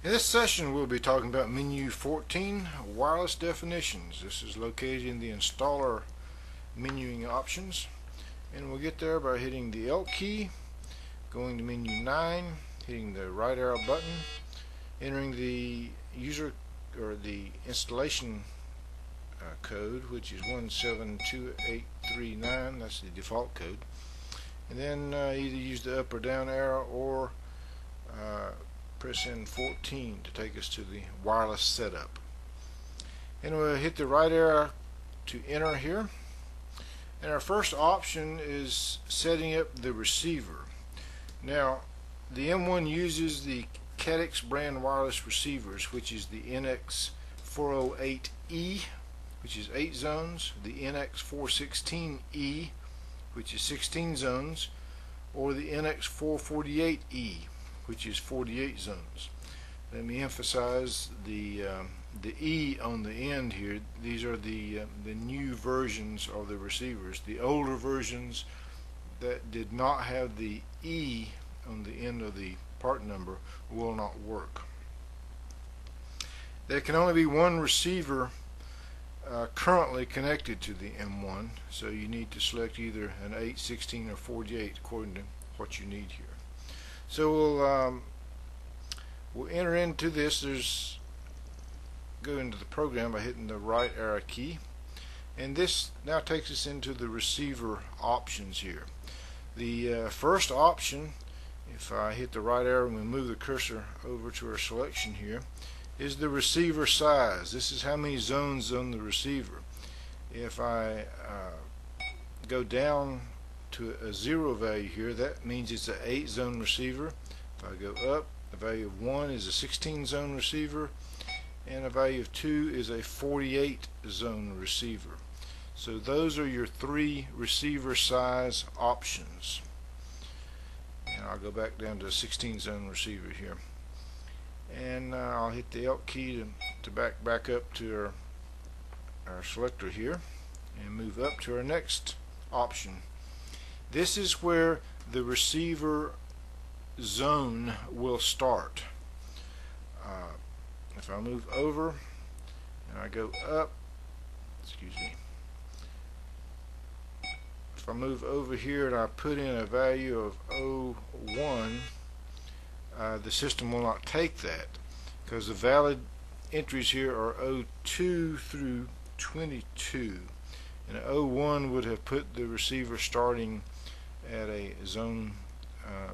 In this session we'll be talking about menu 14, wireless definitions. This is located in the installer menuing options, and we'll get there by hitting the Alt key, going to menu 9, hitting the right arrow button, entering the user or the installation code, which is 172839. That's the default code, and then either use the up or down arrow or press in 14 to take us to the wireless setup. And we'll hit the right arrow to enter here. And our first option is setting up the receiver. Now, the M1 uses the Caddx brand wireless receivers, which is the NX408E, which is 8 zones, the NX416E, which is 16 zones, or the NX448E, which is 48 zones. Let me emphasize the E on the end here. These are the new versions of the receivers. The older versions that did not have the E on the end of the part number will not work. There can only be one receiver currently connected to the M1, so you need to select either an 8, 16, or 48 according to what you need here. So we'll enter into this. Go into the program by hitting the right arrow key, and this now takes us into the receiver options here. The first option, if I hit the right arrow and we move the cursor over to our selection here, is the receiver size. This is how many zones on the receiver. If I go down to a 0 value here, that means it's an 8 zone receiver. If I go up, the value of 1 is a 16 zone receiver, and a value of 2 is a 48 zone receiver. So those are your 3 receiver size options. And I'll go back down to a 16 zone receiver here, and I'll hit the Alt key to back up to our selector here and move up to our next option. This is where the receiver zone will start. If I move over and I go up, excuse me, if I move over here and I put in a value of 01, the system will not take that, because the valid entries here are 02 through 22, and 01 would have put the receiver starting at a zone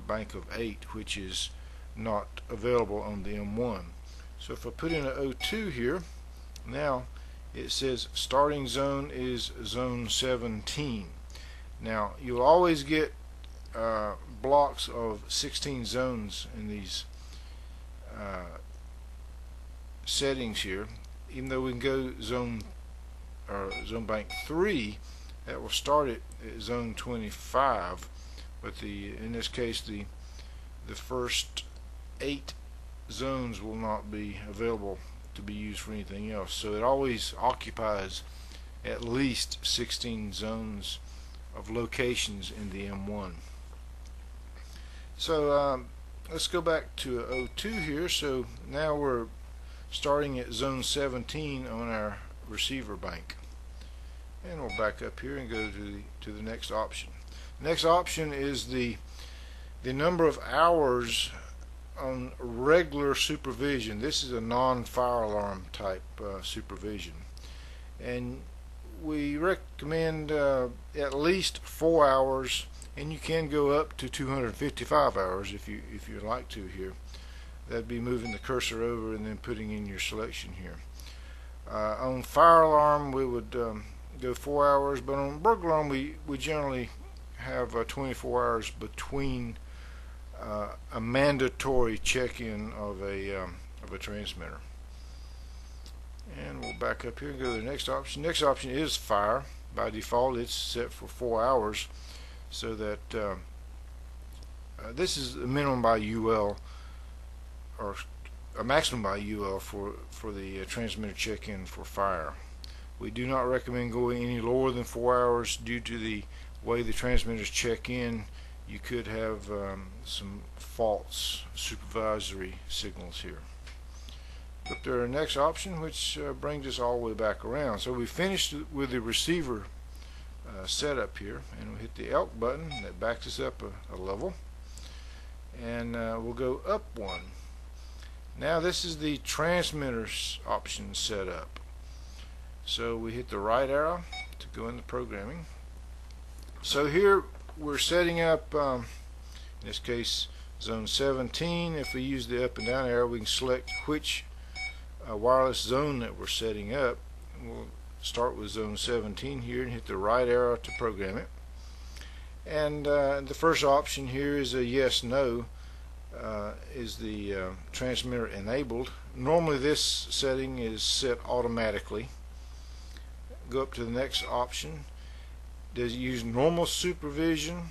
bank of 8, which is not available on the M1. So if I put in a 02 here, now it says starting zone is zone 17. Now you'll always get blocks of 16 zones in these settings here. Even though we can go zone bank 3, that will start at zone 25, but in this case the first 8 zones will not be available to be used for anything else. So it always occupies at least 16 zones of locations in the M1. So let's go back to 02 here. So now we're starting at zone 17 on our receiver bank, and we'll back up here and go to the next option. Next option is the number of hours on regular supervision. This is a non-fire alarm type supervision, and we recommend at least 4 hours, and you can go up to 255 hours if you'd like to here. That'd be moving the cursor over and then putting in your selection here. On fire alarm we would go 4 hours, but on burglar alarm we generally have 24 hours between a mandatory check-in of a transmitter. And we'll back up here and go to the next option. Next option is fire. By default it's set for 4 hours, so that this is a minimum by UL, or a maximum by UL for the transmitter check-in for fire. We do not recommend going any lower than 4 hours due to the way the transmitters check in. You could have some false supervisory signals here. up to our next option, which brings us all the way back around. So we finished with the receiver setup here, and we hit the ELK button. That backs us up a level, and we'll go up one. Now this is the transmitters option set up. So we hit the right arrow to go into programming. So here we're setting up, in this case, zone 17. If we use the up and down arrow, we can select which wireless zone that we're setting up. We'll start with zone 17 here and hit the right arrow to program it. And the first option here is a yes no. Is the transmitter enabled? Normally this setting is set automatically. Go up to the next option. Does it use normal supervision